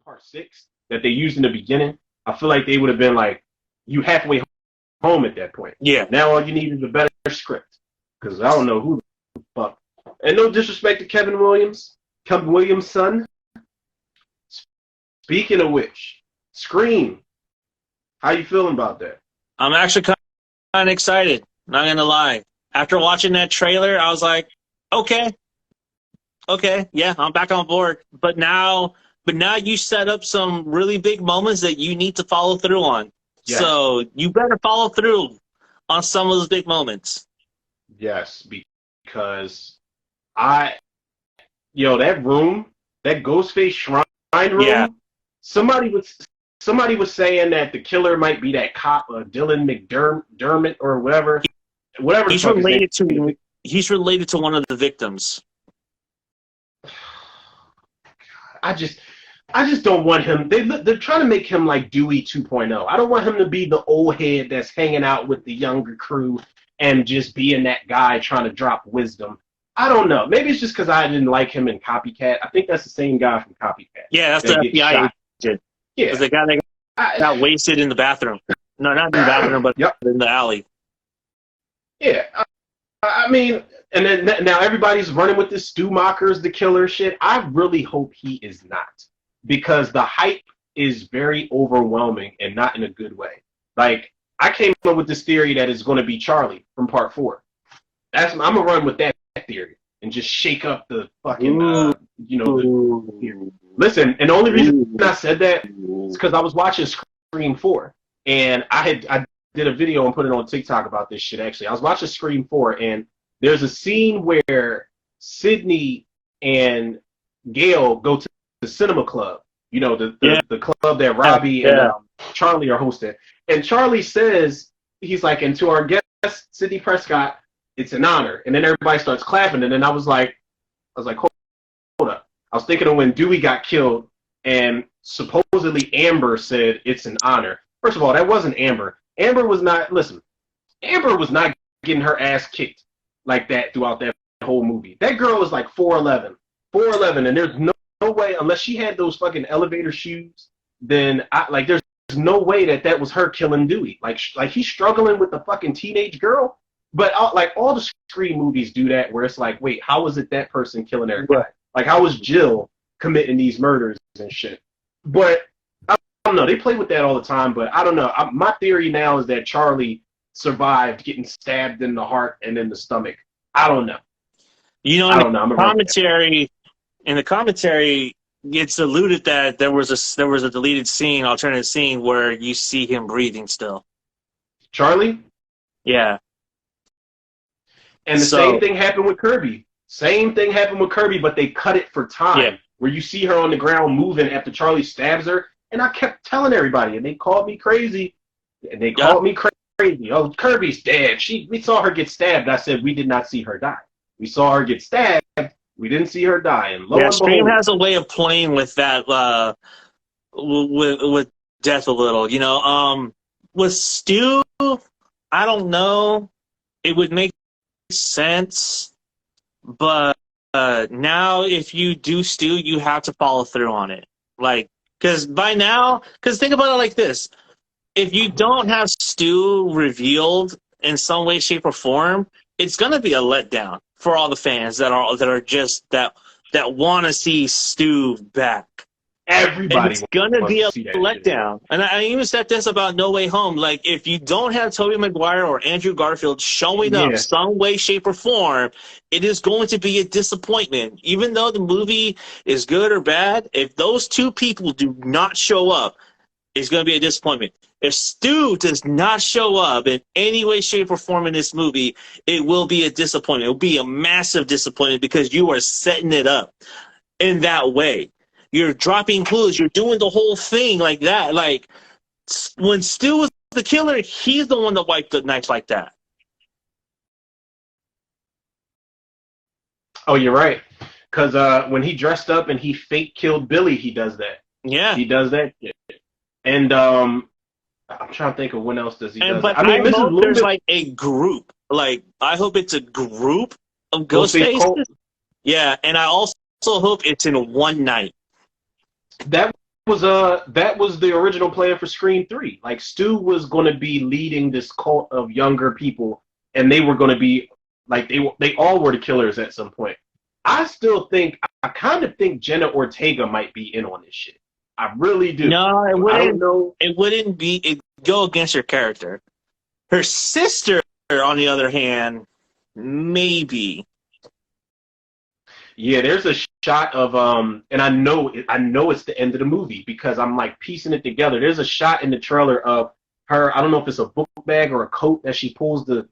part 6 that they used in the beginning, I feel like they would have been like, you halfway home at that point. Yeah. Now all you need is a better script. Because I don't know who the fuck. And no disrespect to Kevin Williams' son. Speaking of which, Scream. How you feeling about that? I'm actually kind of excited. Not gonna lie. After watching that trailer, I was like, okay, yeah, I'm back on board. But now you set up some really big moments that you need to follow through on. Yes. So you better follow through on some of those big moments. Yes, because that room, that Ghostface shrine room, yeah. Somebody was saying that the killer might be that cop, Dylan McDermott or whatever. He's related to one of the victims. I just don't want him. They're trying to make him like Dewey 2.0. I don't want him to be the old head that's hanging out with the younger crew and just being that guy trying to drop wisdom. I don't know. Maybe it's just because I didn't like him in Copycat. I think that's the same guy from Copycat. Yeah, that's the FBI agent. Yeah, it's the guy that got wasted in the bathroom. No, not in the bathroom, but in the alley. Yeah, I mean, and then now everybody's running with this Stu Macher's the killer shit. I really hope he is not, because the hype is very overwhelming and not in a good way. Like, I came up with this theory that it's going to be Charlie from Part 4. I'm gonna run with that theory and just shake up the fucking, Listen, and the only reason I said that is because I was watching Scream 4, and I did a video and put it on TikTok about this shit, actually. I was watching Scream 4, and there's a scene where Sydney and Gail go to the cinema club, the club that Robbie and Charlie are hosting. And Charlie says, he's like, and to our guest, Sydney Prescott, it's an honor. And then everybody starts clapping, and then I was like, hold up. I was thinking of when Dewey got killed, and supposedly Amber said it's an honor. First of all, that wasn't Amber. Amber was not getting her ass kicked like that throughout that whole movie. That girl was like 4'11", and there's no way, unless she had those fucking elevator shoes, then there's no way that was her killing Dewey. Like he's struggling with the fucking teenage girl. But all the Scream movies do that, where it's like, wait, how is it that person killing everybody? Right. Like, how was Jill committing these murders and shit? But I don't know. They play with that all the time, but I don't know. My theory now is that Charlie survived getting stabbed in the heart and in the stomach. I don't know. In the commentary, it's alluded that there was a deleted scene, alternative scene, where you see him breathing still. Charlie? Yeah. And the same thing happened with Kirby. But they cut it for time, where you see her on the ground moving after Charlie stabs her. And I kept telling everybody, and they called me crazy. Oh, Kirby's dead. We saw her get stabbed. I said, we did not see her die. We saw her get stabbed. We didn't see her die. And lo and behold, Scream has a way of playing with that, with death a little. With Stu, I don't know. It would make sense, but now if you do Stu, you have to follow through on it. Because think about it like this: if you don't have Stu revealed in some way, shape, or form, it's gonna be a letdown for all the fans that want to see Stu back. Everybody, it's gonna be a letdown. And I even said this about No Way Home. Like, if you don't have Tobey Maguire or Andrew Garfield showing up some way, shape, or form, it is going to be a disappointment. Even though the movie is good or bad, if those two people do not show up, it's going to be a disappointment. If Stu does not show up in any way, shape, or form in this movie, it will be a disappointment. It will be a massive disappointment, because you are setting it up in that way. You're dropping clues. You're doing the whole thing like that. Like, when Stu was the killer, he's the one that wiped the knife like that. Oh, you're right. Because when he dressed up and he fake killed Billy, he does that. Yeah. He does that shit. And I'm trying to think of when else does he do that. But I hope there's like a group. Like, I hope it's a group of Ghostfaces. Yeah, and I also hope it's in one night. That was the original plan for Scream 3. Like Stu was going to be leading this cult of younger people, and they were going to be like they all were the killers at some point. I kind of think Jenna Ortega might be in on this shit. I really do. No, it I don't wouldn't. know. It wouldn't be. It go against your character. Her sister, on the other hand, maybe. Yeah, there's a shot of and I know it's the end of the movie because I'm like piecing it together. There's a shot in the trailer of her. I don't know if it's a book bag or a coat that she pulls the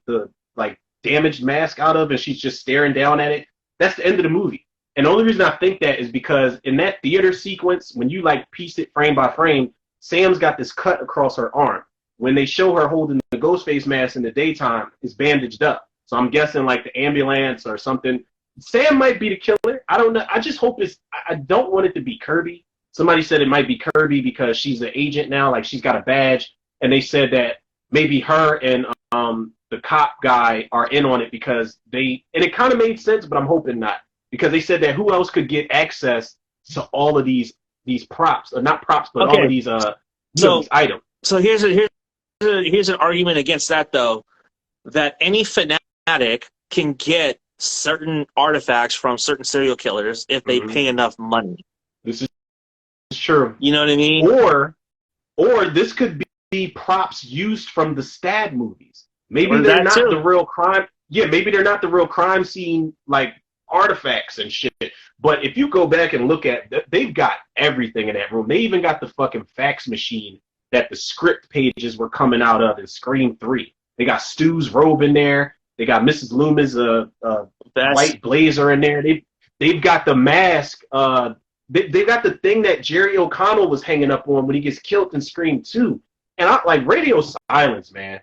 like damaged mask out of, and she's just staring down at it. That's the end of the movie. And the only reason I think that is because in that theater sequence, when you like piece it frame by frame, Sam's got this cut across her arm. When they show her holding the ghost face mask in the daytime, it's bandaged up. So I'm guessing like the ambulance or something. Sam might be the killer. I don't know. I just hope I don't want it to be Kirby. Somebody said it might be Kirby because she's an agent now, like she's got a badge. And they said that maybe her and the cop guy are in on it because and it kind of made sense, but I'm hoping not. Because they said that who else could get access to all of these props, or not props, but all of these these items. So here's an argument against that though, that any fanatic can get certain artifacts from certain serial killers if they pay enough money. This is true. You know what I mean? Or this could be props used from the Stab movies. Maybe they're not the real crime. Yeah, maybe they're not the real crime scene like artifacts and shit. But if you go back and look at, they've got everything in that room. They even got the fucking fax machine that the script pages were coming out of in Scream 3. They got Stu's robe in there. They got Mrs. Loomis' white blazer in there. They've got the mask. They got the thing that Jerry O'Connell was hanging up on when he gets killed in Scream 2. And I like Radio Silence, man.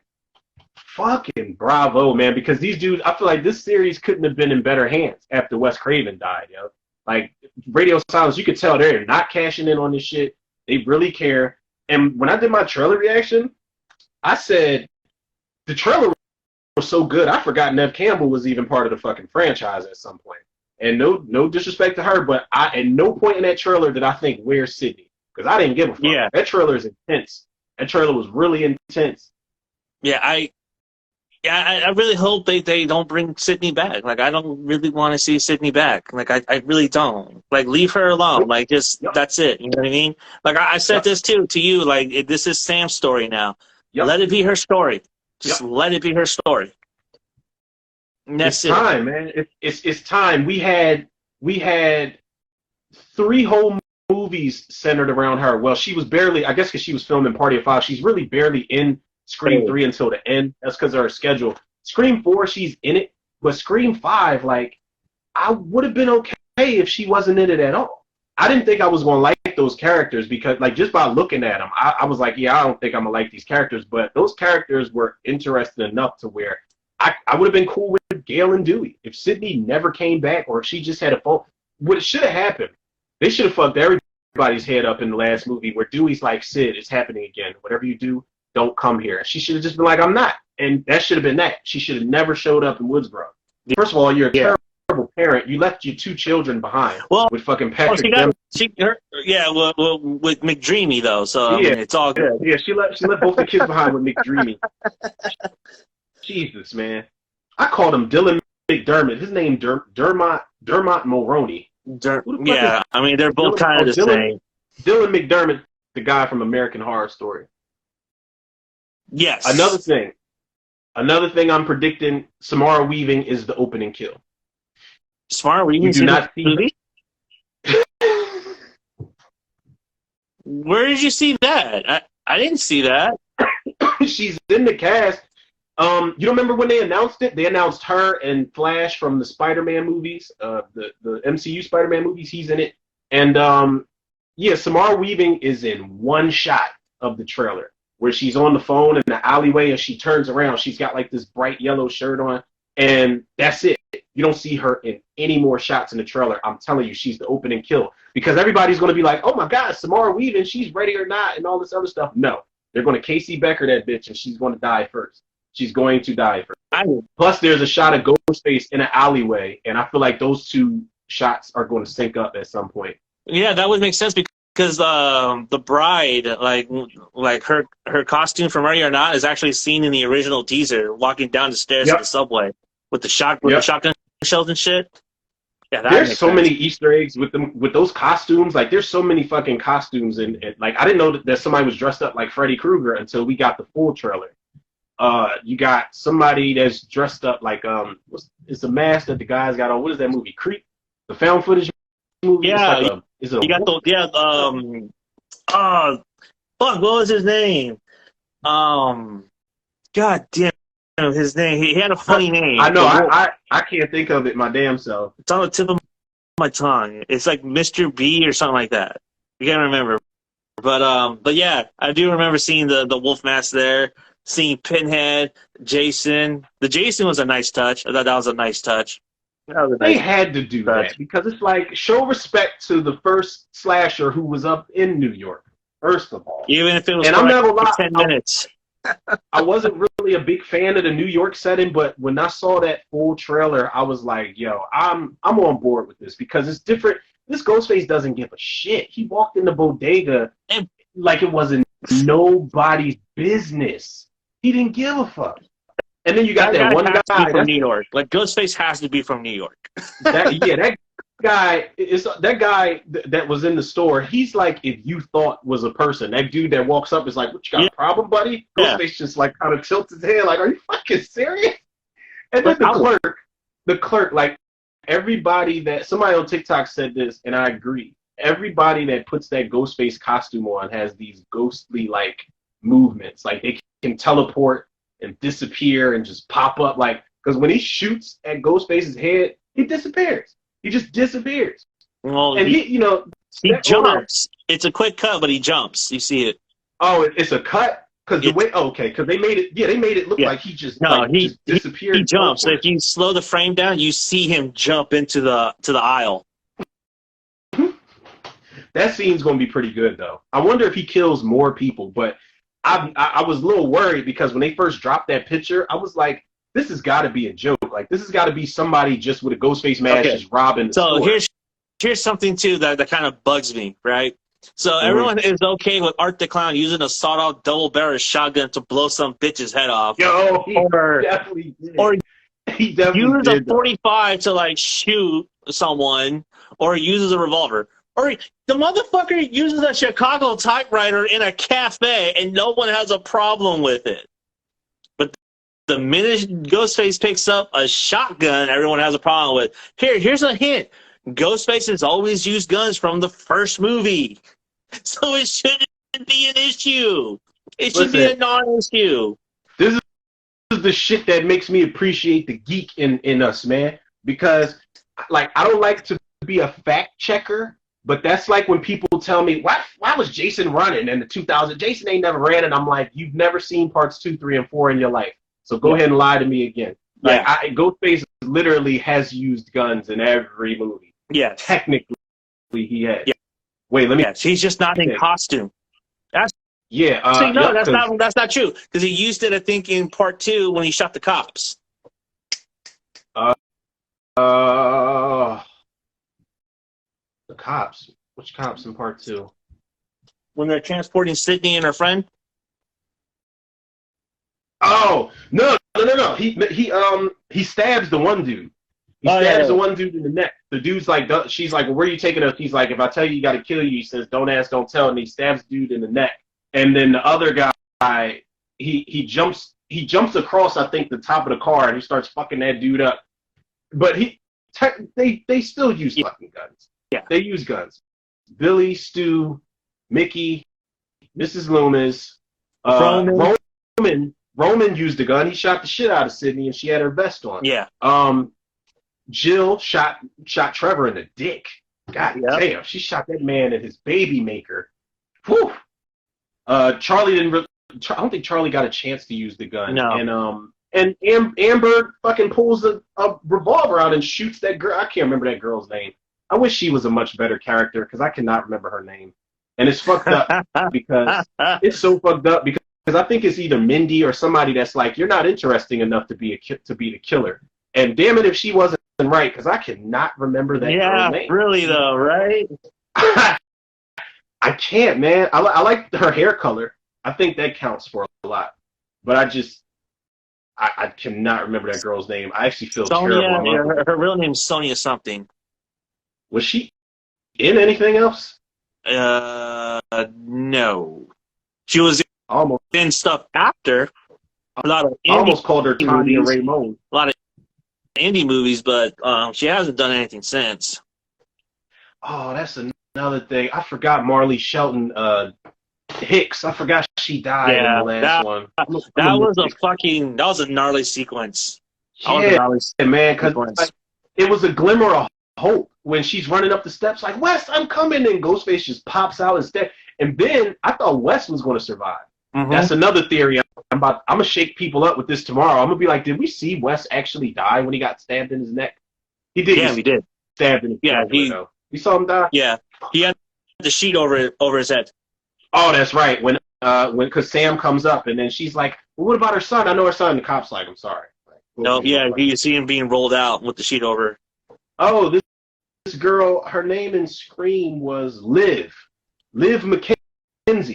Fucking bravo, man. Because these dudes, I feel like this series couldn't have been in better hands after Wes Craven died, yo. Like Radio Silence, you could tell they're not cashing in on this shit. They really care. And when I did my trailer reaction, I said the trailer was so good, I forgot Neve Campbell was even part of the fucking franchise at some point. And no disrespect to her, but at no point in that trailer did I think, where's Sydney? Because I didn't give a fuck. Yeah. That trailer is intense. That trailer was really intense. Yeah, I really hope they don't bring Sydney back. Like, I don't really want to see Sydney back. Like, I really don't. Like, leave her alone. Like, just, that's it. You know what I mean? Like, I said this, too, to you. Like, this is Sam's story now. Let it be her story. Just let it be her story. And that's it's time, man. It's time. We had 3 whole movies centered around her. Well, she was barely, I guess because she was filming Party of Five, she's really barely in Scream 3 until the end. That's because of her schedule. Scream 4, she's in it. But Scream 5, like, I would have been okay if she wasn't in it at all. I didn't think I was going to like those characters because, like, just by looking at them, I was like, yeah, I don't think I'm going to like these characters. But those characters were interesting enough to where I would have been cool with Gail and Dewey. If Sydney never came back or if she just had a phone, what should have happened, they should have fucked everybody's head up in the last movie where Dewey's like, Sid, it's happening again. Whatever you do, don't come here. She should have just been like, I'm not. And that should have been that. She should have never showed up in Woodsboro. First of all, you're a terrible parent. You left your 2 children behind with fucking Patrick with McDreamy, though, so I mean, it's all good. Yeah, she left both the kids behind with McDreamy. Jesus, man. I called him Dylan McDermott. His name Dermot Mulroney. I mean, they're both kind of the same. Dylan McDermott, the guy from American Horror Story. Yes. Another thing I'm predicting, Samara Weaving is the opening kill. Samara Weaving? You do not see movie? Where did you see that? I didn't see that. She's in the cast. You don't remember when they announced it? They announced her and Flash from the Spider-Man movies, the MCU Spider-Man movies. He's in it. And, Samara Weaving is in one shot of the trailer where she's on the phone in the alleyway and she turns around. She's got like this bright yellow shirt on, and that's it. You don't see her in any more shots in the trailer. I'm telling you, she's the opening kill because everybody's going to be like, oh my God, Samara Weaving, she's ready or not, and all this other stuff. No, they're going to Casey Becker that bitch, and she's going to die first. She's going to die first. Plus, there's a shot of Ghostface in an alleyway, and I feel like those 2 shots are going to sync up at some point. Yeah, that would make sense because the bride, like her costume from Ready or Not is actually seen in the original teaser, walking down the stairs of the subway with the shotgun shells and shit. Yeah, there's so many Easter eggs with those costumes. Like, there's so many fucking costumes, and like, I didn't know that somebody was dressed up like Freddy Krueger until we got the full trailer. You got somebody that's dressed up like it's the mask that the guy's got on. What is that movie? Creep, the found footage movie. Yeah, you got the fuck, what was his name? God damn his name. He had a funny name. I know. I can't think of it my damn self. It's on the tip of my tongue. It's like Mr. B or something like that. I can't remember. But yeah, I do remember seeing the wolf mask there. Seeing Pinhead, Jason. The Jason was a nice touch. I thought that was a nice touch. They had to do that because it's like, show respect to the first slasher who was up in New York, first of all. Even if it was for 10 minutes. I wasn't really a big fan of the New York setting, but when I saw that full trailer, I was like, yo, I'm on board with this because it's different. This Ghostface doesn't give a shit. He walked in the bodega like it wasn't nobody's business. He didn't give a fuck. And then you got that one guy from New York. Like, Ghostface has to be from New York. that guy is that guy that was in the store. He's like, if you thought was a person, that dude that walks up is like, "What, you got a problem, buddy?" Ghostface just like kind of tilts his head, like, "Are you fucking serious?" And then the clerk, like, everybody that somebody on TikTok said this, and I agree. Everybody that puts that Ghostface costume on has these ghostly like movements, like they can teleport and disappear and just pop up, like, because when he shoots at Ghostface's head, he disappears. He just disappears. Well, and he jumps. It's a quick cut, but he jumps. You see it. Oh, it's a cut because because they made it. Yeah, they made it look like he just just disappeared. He jumps. So if you slow the frame down, you see him jump into the aisle. That scene's gonna be pretty good though. I wonder if he kills more people, but I was a little worried because when they first dropped that picture, I was like, this has got to be a joke. Like, this has got to be somebody just with a Ghostface mask just robbing the store. So here's something, too, that kind of bugs me, right? So everyone is okay with Art the Clown using a sawed-off double-barrel shotgun to blow some bitch's head off. Yo, he definitely did. Or he uses a 45 to, like, shoot someone, or uses a revolver. Or the motherfucker uses a Chicago typewriter in a cafe, and no one has a problem with it. But the minute Ghostface picks up a shotgun, everyone has a problem with. Here's a hint. Ghostface has always used guns from the first movie. So it shouldn't be an issue. It should be a non-issue. This is the shit that makes me appreciate the geek in us, man. Because, like, I don't like to be a fact checker, but that's like when people tell me, why was Jason running in the 2000? Jason ain't never ran, and I'm like, you've never seen parts 2, 3, and 4 in your life. So go ahead and lie to me again. Like, Ghostface literally has used guns in every movie. Yeah. Technically, he has. Yeah. Wait, let me. Yes, he's just not in costume. That's that's not true because he used it, I think, in part 2 when he shot the cops. The cops. Which cops in part 2? When they're transporting Sydney and her friend. Oh no! He stabs the one dude. He stabs the one dude in the neck. The dude's like, she's like, well, where are you taking us? He's like, if I tell you, you got to kill you. He says, don't ask, don't tell. And he stabs the dude in the neck. And then the other guy, he jumps across, I think, the top of the car, and he starts fucking that dude up. But they still use fucking guns. Yeah, they use guns. Billy, Stu, Mickey, Mrs. Loomis, Roman used a gun. He shot the shit out of Sydney, and she had her vest on. Yeah. Jill shot Trevor in the dick. God damn, she shot that man in his baby maker. Whew. Charlie didn't. I don't think Charlie got a chance to use the gun. No. And Amber fucking pulls a revolver out and shoots that girl. I can't remember that girl's name. I wish she was a much better character because I cannot remember her name. And it's fucked up because it's so fucked up because I think it's either Mindy or somebody that's like, you're not interesting enough to be the killer. And damn it if she wasn't right, because I cannot remember that girl's name. Yeah, really though, right? I I can't, man. I like her hair color. I think that counts for a lot. But I cannot remember that girl's name. I actually feel terrible. Sonia, her real name's Sonia something. Was she in anything else? No. She was Almost. in stuff after a lot of I almost called her Tanya Raymond. A lot of indie movies, but she hasn't done anything since. Oh, that's another thing. I forgot Marley Shelton Hicks. I forgot she died in the last one. That was a gnarly sequence. Yeah, man, because like, it was a glimmer of hope when she's running up the steps like, Wes, I'm coming, and Ghostface just pops out instead. And then I thought Wes was going to survive. Mm-hmm. That's another theory. I'm gonna shake people up with this tomorrow. I'm gonna be like, did we see Wes actually die when he got stabbed in his neck? He did. Yeah, we did. Stabbed in his neck. We saw him die. Yeah, he had the sheet over his head. Oh, that's right. When because Sam comes up and then she's like, well, what about her son? I know her son. The cop's like, I'm sorry. Like, no, yeah, you see him being rolled out with the sheet over. Oh, this girl, her name in Scream was Liv McKenzie.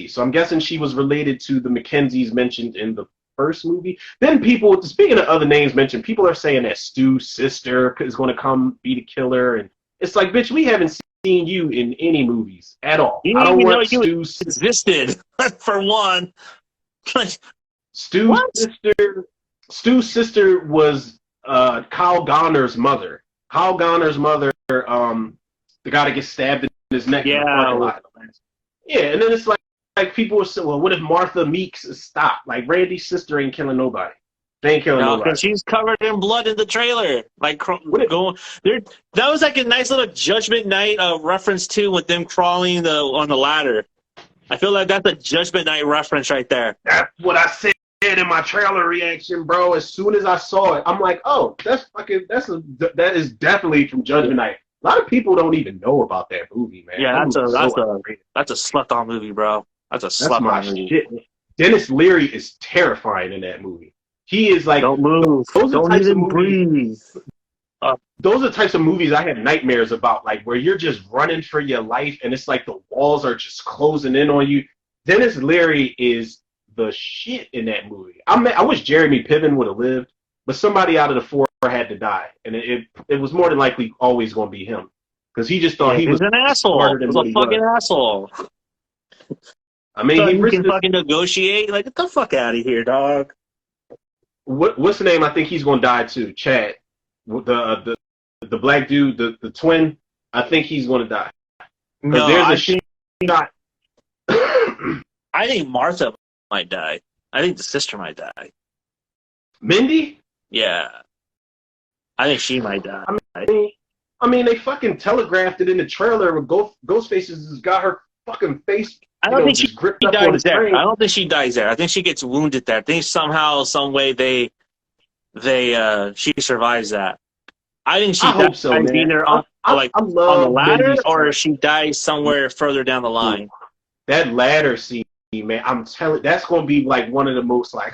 So I'm guessing she was related to the McKenzies mentioned in the first movie. Then people, speaking of other names mentioned, people are saying that Stu's sister is going to come be the killer, and it's like, bitch, we haven't seen you in any movies at all. You I don't even want know you existed for one. Stu's sister was Kyle Garner's mother. Kyle Garner's mother, the guy that gets stabbed in his neck. Yeah. In the parking lot. Yeah, and then it's like people were saying, well, what if Martha Meeks stopped? Like, Randy's sister ain't killing nobody. They ain't killing nobody. Because she's covered in blood in the trailer. Like, going there. That was like a nice little Judgment Night reference too, with them crawling on the ladder. I feel like that's a Judgment Night reference right there. That's what I said in my trailer reaction, bro. As soon as I saw it, I'm like, oh, that is definitely from Judgment Night. A lot of people don't even know about that movie, man. Yeah, that's a slept-on movie, bro. That's a slept-on movie. Shit. Dennis Leary is terrifying in that movie. He is like, don't move. Don't even breathe. Those are the types of movies I have nightmares about, like where you're just running for your life and it's like the walls are just closing in on you. Dennis Leary is the shit in that movie. I wish Jeremy Piven would have lived, but somebody out of the four had to die, and it was more than likely always going to be him because he just thought he was an asshole. He was a fucking asshole. I mean, he can fucking negotiate. Like, get the fuck out of here, dog. What's the name? I think he's going to die too. Chad, the black dude, the twin. I think he's going to die. No, not. I think Martha might die. I think the sister might die. Mindy? Yeah. I think she might die. I mean, they fucking telegraphed it in the trailer where Ghostface has got her fucking face. I don't think she dies there. I don't think she dies there. I think she gets wounded there. I think somehow, some way, she survives that. I think she dies so, either on the ladder or she dies somewhere further down the line. That ladder scene, man, I'm telling, that's going to be like one of the most like,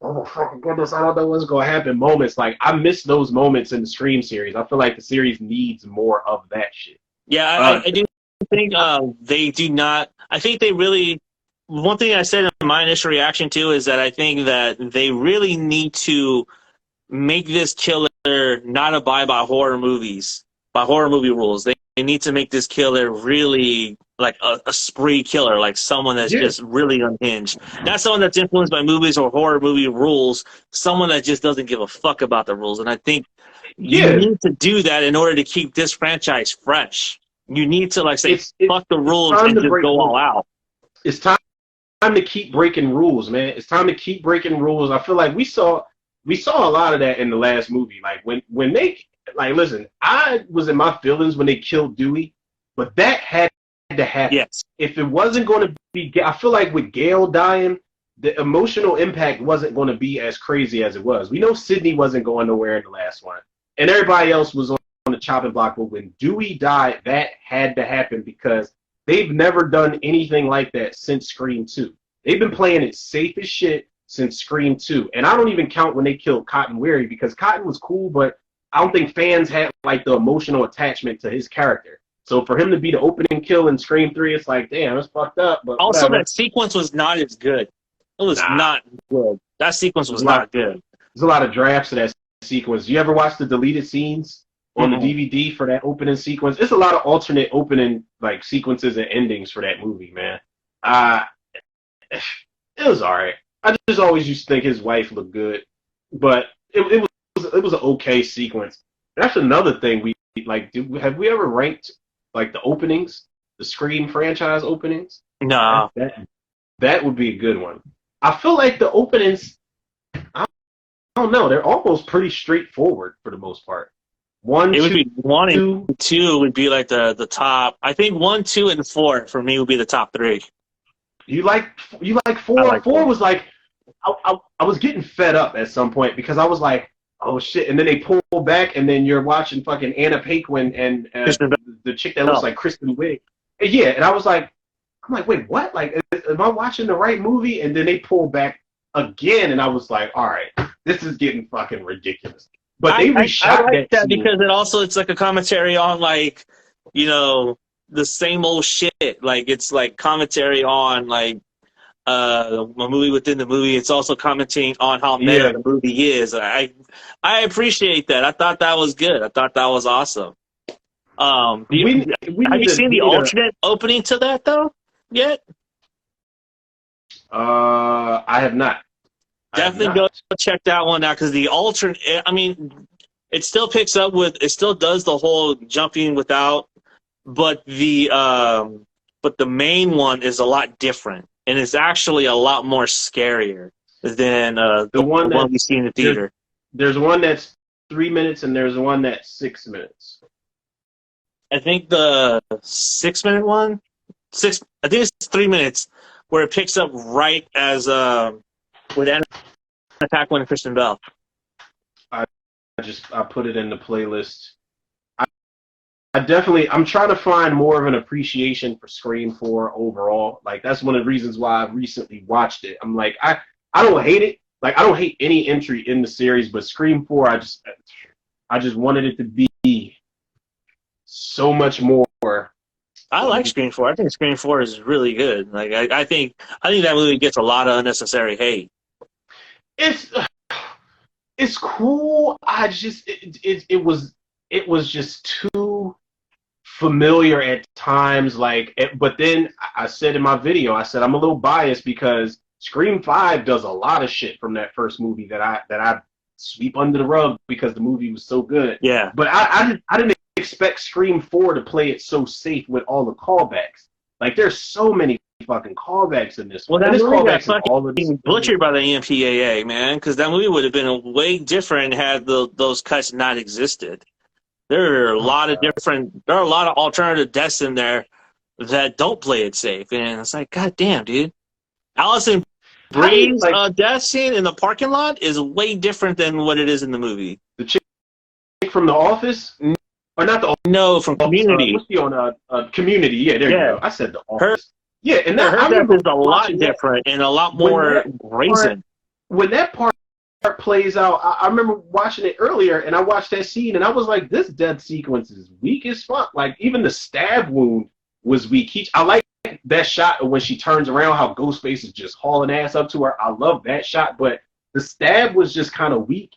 oh fucking goodness, I don't know what's going to happen moments. Like, I miss those moments in the Scream series. I feel like the series needs more of that shit. Yeah, I do think they do not. I think they really. One thing I said in my initial reaction to is that I think that they really need to make this killer not abide by horror movie rules. They need to make this killer really like a spree killer, like someone that's just really unhinged. Not someone that's influenced by movies or horror movie rules, someone that just doesn't give a fuck about the rules. And I think you need to do that in order to keep this franchise fresh. You need to like say, fuck the rules and just go all out. It's time to keep breaking rules, man. It's time to keep breaking rules. I feel like we saw a lot of that in the last movie. Like when they like, listen, I was in my feelings when they killed Dewey, but that had to happen. Yes. If it wasn't going to be, I feel like with Gail dying, the emotional impact wasn't going to be as crazy as it was. We know Sydney wasn't going nowhere in the last one, and everybody else was on the chopping block. But when Dewey died, that had to happen because they've never done anything like that since Scream 2. They've been playing it safe as shit since Scream 2. And I don't even count when they killed Cotton Weary because Cotton was cool, but I don't think fans had like the emotional attachment to his character. So for him to be the opening kill in Scream 3, it's like, damn, it's fucked up. But Also, whatever. that sequence was not as good. It was not good. That sequence was not good. There's a lot of drafts of that sequence. You ever watch the deleted scenes on the DVD for that opening sequence? It's a lot of alternate opening like sequences and endings for that movie, man. It was alright. I just always used to think his wife looked good, but it was an okay sequence. That's another thing we like. Have we ever ranked like the openings, the Scream franchise openings? No, that would be a good one. I feel like the openings, I don't know, they're almost pretty straightforward for the most part. One, it would two, be 1 and 2 would be like the top. I think 1, 2, and 4 for me would be the top 3. You like 4? Like 4 was like I was getting fed up at some point because I was like, oh shit, and then they pull back and then you're watching fucking Anna Paquin and the chick that looks like Kristen Wiig. And yeah, and I was like, I'm like, wait, what? Like, am I watching the right movie? And then they pull back again, and I was like, all right, this is getting fucking ridiculous. But they reshot I like that scene. because it's like a commentary on like, you know, the same old shit. Like it's like commentary on like a movie within the movie. It's also commenting on how meta the movie is. I appreciate that. I thought that was good. I thought that was awesome. Have you seen the alternate opening to that though yet? I have not. Definitely go check that one out because the alternate. I mean, it still picks up with. It still does the whole jumping without, but the main one is a lot different, and it's actually a lot more scarier than the one we see in the theater. There's one that's 3 minutes, and there's one that's 6 minutes. I think the 6 minute one, I think it's 3 minutes, where it picks up right as with Anna Paquin and Kristen Bell. I put it in the playlist. I'm trying to find more of an appreciation for Scream 4 overall. Like that's one of the reasons why I recently watched it. I'm like, I don't hate it. Like I don't hate any entry in the series, but Scream 4, I just wanted it to be so much more. I like Scream 4. I think Scream 4 is really good. Like I think that movie gets a lot of unnecessary hate. It's cool. It was just too familiar at times. Like, but then I said in my video, I said I'm a little biased because Scream 5 does a lot of shit from that first movie that I sweep under the rug because the movie was so good. Yeah. But I didn't expect Scream 4 to play it so safe with all the callbacks. Like there's so many fucking callbacks in this one. Well, that movie got fucking butchered by the MPAA, man, because that movie would have been way different had those cuts not existed. There are a lot of alternative deaths in there that don't play it safe, and it's like, god damn, dude. Allison Brie's death scene in the parking lot is way different than what it is in the movie. The chick from The Office? Or not The Office? No, from Community. What's she on Community? Yeah, there you go. I said The Office. Yeah, and her death is a lot different and a lot more brazen. When that part plays out, I remember watching it earlier, and I watched that scene, and I was like, this death sequence is weak as fuck. Like, even the stab wound was weak. I like that shot when she turns around, how Ghostface is just hauling ass up to her. I love that shot, but the stab was just kind of weak,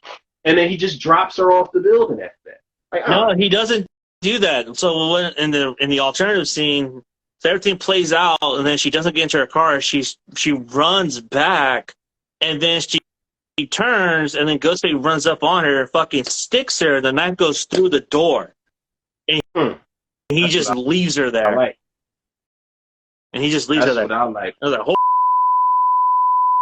and then he just drops her off the building after that. Like, no, he doesn't do that. So when, in the alternative scene, so everything plays out, and then she doesn't get into her car. She runs back, and then she turns, and then Ghostface runs up on her, fucking sticks her. The knife goes through the door, and he just leaves her there. I like. And he just leaves her there. That's what I like. I was like,